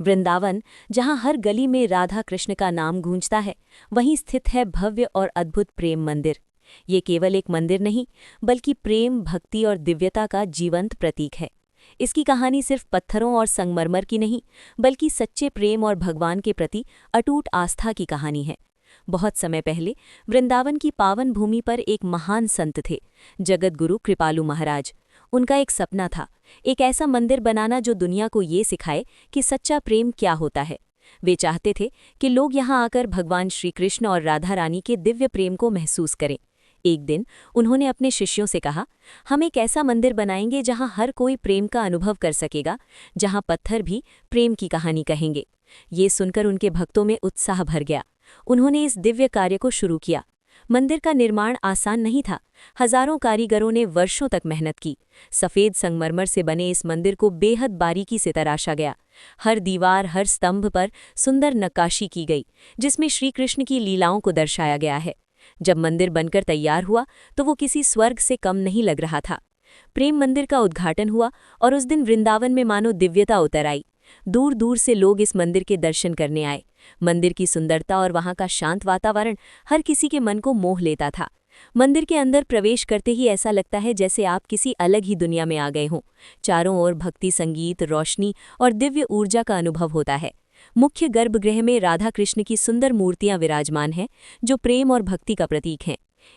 वृंदावन, जहाँ हर गली में राधा कृष्ण का नाम गूंजता है, वहीं स्थित है भव्य और अद्भुत प्रेम मंदिर। ये केवल एक मंदिर नहीं, बल्कि प्रेम, भक्ति और दिव्यता का जीवंत प्रतीक है। इसकी कहानी सिर्फ पत्थरों और संगमरमर की नहीं, बल्कि सच्चे प्रेम और भगवान के प्रति अटूट आस्था की कहानी है। बहुत समय पहले वृंदावन की पावन भूमि पर एक महान संत थे, जगत गुरु कृपालु महाराज। उनका एक सपना था, एक ऐसा मंदिर बनाना जो दुनिया को ये सिखाए कि सच्चा प्रेम क्या होता है। वे चाहते थे कि लोग यहाँ आकर भगवान श्री कृष्ण और राधा रानी के दिव्य प्रेम को महसूस करें। एक दिन उन्होंने अपने शिष्यों से कहा, हम एक ऐसा मंदिर बनाएंगे जहाँ हर कोई प्रेम का अनुभव कर सकेगा, जहाँ पत्थर भी प्रेम की कहानी कहेंगे। ये सुनकर उनके भक्तों में उत्साह भर गया। उन्होंने इस दिव्य कार्य को शुरू किया। मंदिर का निर्माण आसान नहीं था। हजारों कारीगरों ने वर्षों तक मेहनत की। सफ़ेद संगमरमर से बने इस मंदिर को बेहद बारीकी से तराशा गया। हर दीवार, हर स्तंभ पर सुंदर नक्काशी की गई, जिसमें श्री कृष्ण की लीलाओं को दर्शाया गया है। जब मंदिर बनकर तैयार हुआ तो वो किसी स्वर्ग से कम नहीं लग रहा था। प्रेम मंदिर का उद्घाटन हुआ और उस दिन वृंदावन में मानो दिव्यता उतर आई। दूर दूर से लोग इस मंदिर के दर्शन करने आए। मंदिर की सुंदरता और वहाँ का शांत वातावरण हर किसी के मन को मोह लेता था। मंदिर के अंदर प्रवेश करते ही ऐसा लगता है जैसे आप किसी अलग ही दुनिया में आ गए हों। चारों ओर भक्ति, संगीत, रोशनी और दिव्य ऊर्जा का अनुभव होता है। मुख्य गर्भगृह में राधा कृष्ण की सुंदर मूर्तियां विराजमान हैं, जो प्रेम और भक्ति का प्रतीक हैं।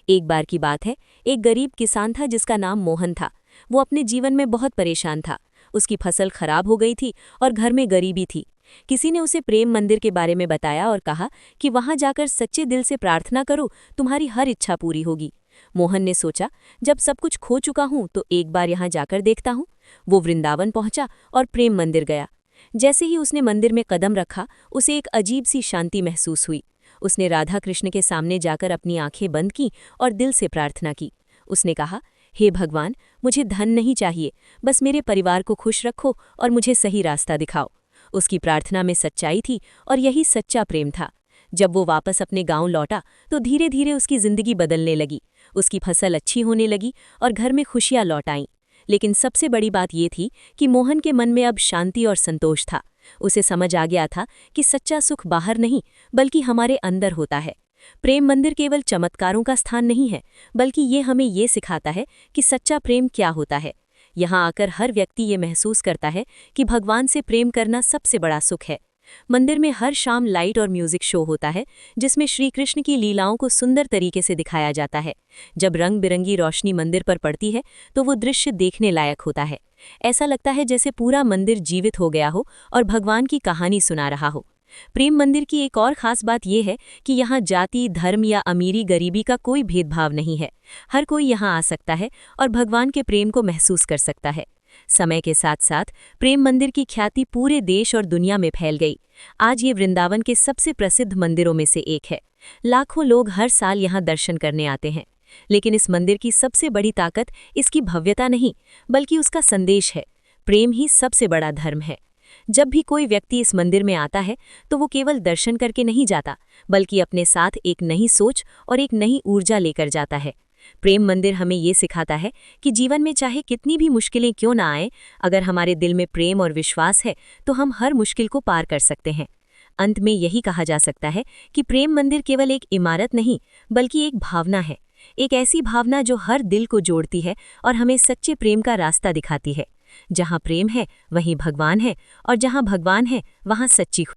एक बार की बात है, एक गरीब किसान था जिसका नाम मोहन था। वो अपने जीवन में बहुत परेशान था। उसकी फसल खराब हो गई थी और घर में गरीबी थी। किसी ने उसे प्रेम मंदिर के बारे में बताया और कहा कि वहां जाकर सच्चे दिल से प्रार्थना करो, तुम्हारी हर इच्छा पूरी होगी। मोहन ने सोचा, जब सब कुछ खो चुका हूं तो एक बार यहां जाकर देखता हूं। वो वृंदावन पहुंचा और प्रेम मंदिर गया। जैसे ही उसने मंदिर में कदम रखा, उसे एक अजीब सी शांति महसूस हुई। उसने राधा कृष्ण के सामने जाकर अपनी आंखें बंद की और दिल से प्रार्थना की। उसने कहा, हे भगवान, मुझे धन नहीं चाहिए, बस मेरे परिवार को खुश रखो और मुझे सही रास्ता दिखाओ। उसकी प्रार्थना में सच्चाई थी और यही सच्चा प्रेम था। जब वो वापस अपने गांव लौटा तो धीरे धीरे उसकी जिंदगी बदलने लगी। उसकी फसल अच्छी होने लगी और घर में खुशियां लौट आईं। लेकिन सबसे बड़ी बात ये थी कि मोहन के मन में अब शांति और संतोष था। उसे समझ आ गया था कि सच्चा सुख बाहर नहीं, बल्कि हमारे अंदर होता है। प्रेम मंदिर केवल चमत्कारों का स्थान नहीं है, बल्कि ये हमें ये सिखाता है कि सच्चा प्रेम क्या होता है। यहाँ आकर हर व्यक्ति ये महसूस करता है कि भगवान से प्रेम करना सबसे बड़ा सुख है। मंदिर में हर शाम लाइट और म्यूजिक शो होता है, जिसमें श्री कृष्ण की लीलाओं को सुंदर तरीके से दिखाया जाता है। जब रंग बिरंगी रोशनी मंदिर पर पड़ती है तो वो दृश्य देखने लायक होता है। ऐसा लगता है जैसे पूरा मंदिर जीवित हो गया हो और भगवान की कहानी सुना रहा हो। प्रेम मंदिर की एक और खास बात यह है कि यहाँ जाति, धर्म या अमीरी गरीबी का कोई भेदभाव नहीं है। हर कोई यहाँ आ सकता है और भगवान के प्रेम को महसूस कर सकता है। समय के साथ साथ प्रेम मंदिर की ख्याति पूरे देश और दुनिया में फैल गई। आज ये वृंदावन के सबसे प्रसिद्ध मंदिरों में से एक है। लाखों लोग हर साल यहाँ दर्शन करने आते हैं। लेकिन इस मंदिर की सबसे बड़ी ताकत इसकी भव्यता नहीं, बल्कि उसका संदेश है। प्रेम ही सबसे बड़ा धर्म है। जब भी कोई व्यक्ति इस मंदिर में आता है तो वो केवल दर्शन करके नहीं जाता, बल्कि अपने साथ एक नई सोच और एक नई ऊर्जा लेकर जाता है। प्रेम मंदिर हमें ये सिखाता है कि जीवन में चाहे कितनी भी मुश्किलें क्यों ना आए, अगर हमारे दिल में प्रेम और विश्वास है तो हम हर मुश्किल को पार कर सकते हैं। अंत में यही कहा जा सकता है कि प्रेम मंदिर केवल एक इमारत नहीं, बल्कि एक भावना है। एक ऐसी भावना जो हर दिल को जोड़ती है और हमें सच्चे प्रेम का रास्ता दिखाती है। जहाँ प्रेम है वहीं भगवान है, और जहाँ भगवान है वहाँ सच्ची